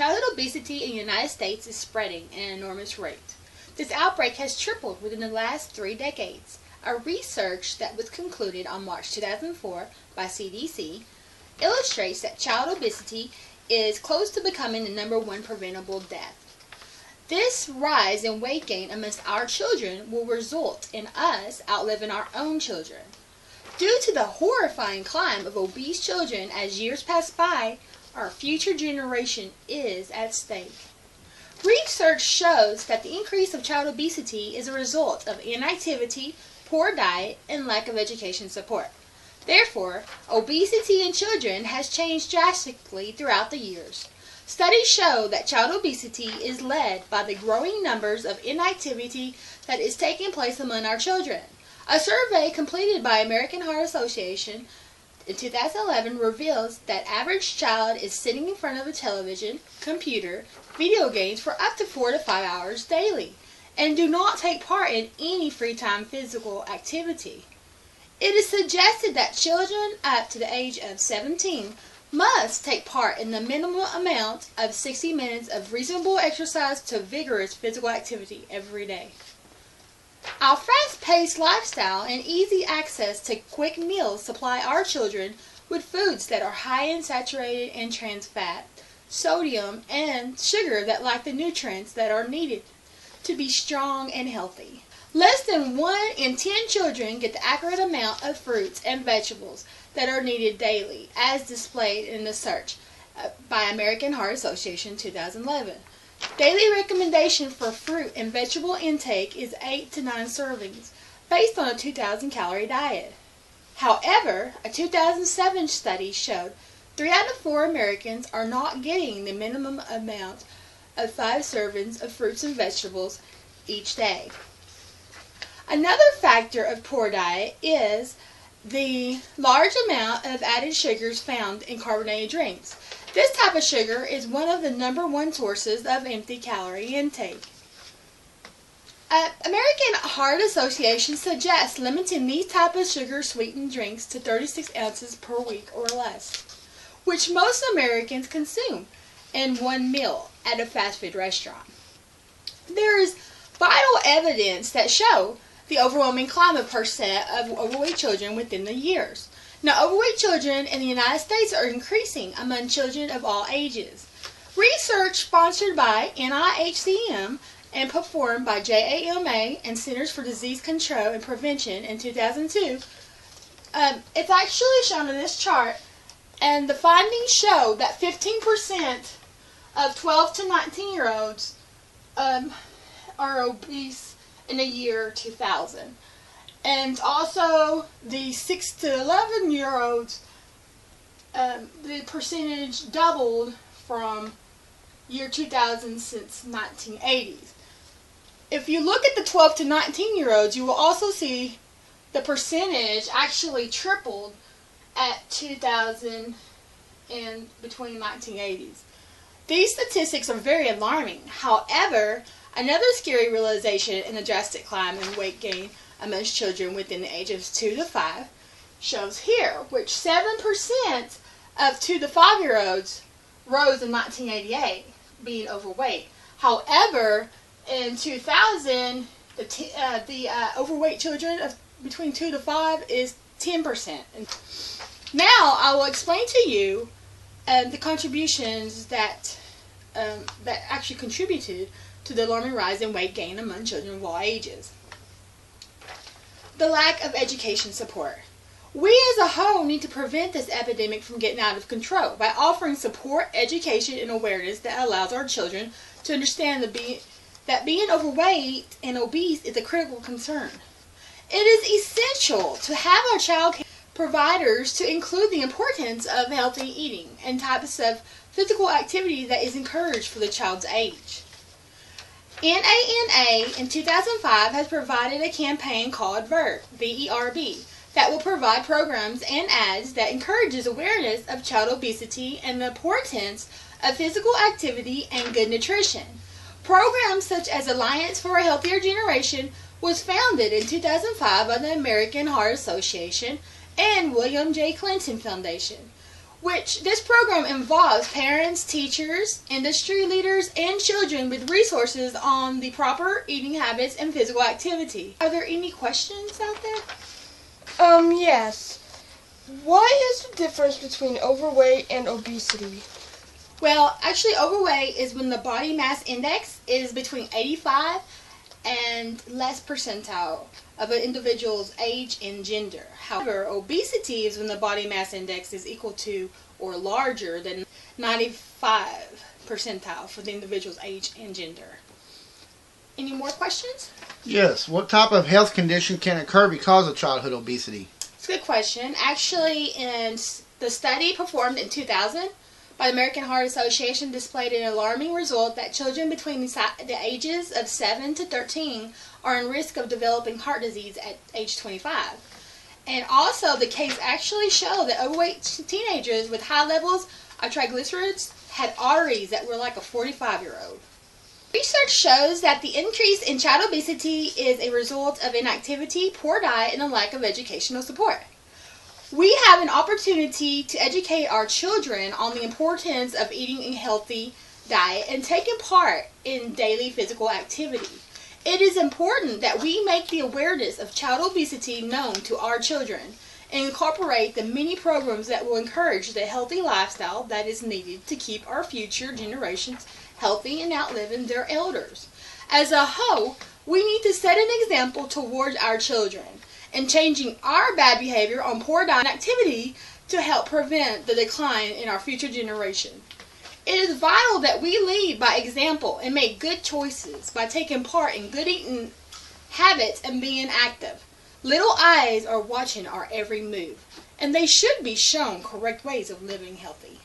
Childhood obesity in the United States is spreading at an enormous rate. This outbreak has tripled within the last 3 decades. A research that was concluded on March 2004 by CDC illustrates that child obesity is close to becoming the #1 preventable death. This rise in weight gain amongst our children will result in us outliving our own children. Due to the horrifying climb of obese children as years pass by, our future generation is at stake. Research shows that the increase of child obesity is a result of inactivity, poor diet, and lack of education support. Therefore, obesity in children has changed drastically throughout the years. Studies show that child obesity is led by the growing numbers of inactivity that is taking place among our children. A survey completed by American Heart Association in 2011 reveals that average child is sitting in front of a television, computer, video games for up to 4 to 5 hours daily and do not take part in any free time physical activity. It is suggested that children up to the age of 17 must take part in the minimum amount of 60 minutes of reasonable exercise to vigorous physical activity every day. Our fast-paced lifestyle and easy access to quick meals supply our children with foods that are high in saturated and trans fat, sodium, and sugar that lack the nutrients that are needed to be strong and healthy. Less than 1 in 10 children get the accurate amount of fruits and vegetables that are needed daily, as displayed in the search by American Heart Association 2011. Daily recommendation for fruit and vegetable intake is 8 to 9 servings, based on a 2,000 calorie diet. However, a 2007 study showed 3 out of 4 Americans are not getting the minimum amount of 5 servings of fruits and vegetables each day. Another factor of poor diet is the large amount of added sugars found in carbonated drinks. This type of sugar is one of the #1 sources of empty calorie intake. American Heart Association suggests limiting these type of sugar-sweetened drinks to 36 ounces per week or less, which most Americans consume in one meal at a fast food restaurant. There is vital evidence that show the overwhelming climb of percent of overweight children within the years. Now, overweight children in the United States are increasing among children of all ages. Research sponsored by NIHCM and performed by JAMA and Centers for Disease Control and Prevention in 2002, it's actually shown in this chart, and the findings show that 15% of 12 to 19-year-olds are obese in the year 2000. And also the 6 to 11-year-olds, the percentage doubled from year 2000 since 1980s. If you look at the 12 to 19-year-olds, you will also see the percentage actually tripled at 2000 and between 1980s. These statistics are very alarming. However, another scary realization in the drastic climb in weight gain amongst children within the ages 2 to 5 shows here, which 7% of 2 to 5-year-olds rose in 1988 being overweight. However, in 2000, the overweight children of between 2 to 5 is 10%. Now, I will explain to you the contributions that actually contributed to the alarming rise in weight gain among children of all ages. The lack of education support. We as a whole need to prevent this epidemic from getting out of control by offering support, education, and awareness that allows our children to understand that being overweight and obese is a critical concern. It is essential to have our child care providers to include the importance of healthy eating and types of physical activity that is encouraged for the child's age. NANA in 2005 has provided a campaign called VERB, V-E-R-B, that will provide programs and ads that encourages awareness of child obesity and the importance of physical activity and good nutrition. Programs such as Alliance for a Healthier Generation was founded in 2005 by the American Heart Association and William J. Clinton Foundation. which this program involves parents, teachers, industry leaders, and children with resources on the proper eating habits and physical activity. Are there any questions out there? Yes. What is the difference between overweight and obesity? Well, actually, overweight is when the body mass index is between 85 and less percentile of an individual's age and gender. However, obesity is when the body mass index is equal to or larger than 95 percentile for the individual's age and gender. Any more questions? Yes. What type of health condition can occur because of childhood obesity? It's a good question. Actually, in the study performed in 2000 by the American Heart Association displayed an alarming result that children between the ages of 7 to 13 are in risk of developing heart disease at age 25. And also, the case actually showed that overweight teenagers with high levels of triglycerides had arteries that were like a 45-year-old. Research shows that the increase in child obesity is a result of inactivity, poor diet, and a lack of educational support. We have an opportunity to educate our children on the importance of eating a healthy diet and taking part in daily physical activity. It is important that we make the awareness of child obesity known to our children and incorporate the many programs that will encourage the healthy lifestyle that is needed to keep our future generations healthy and outliving their elders. As a whole, we need to set an example towards our children and changing our bad behavior on poor diet and activity to help prevent the decline in our future generation. It is vital that we lead by example and make good choices by taking part in good eating habits and being active. Little eyes are watching our every move, and they should be shown correct ways of living healthy.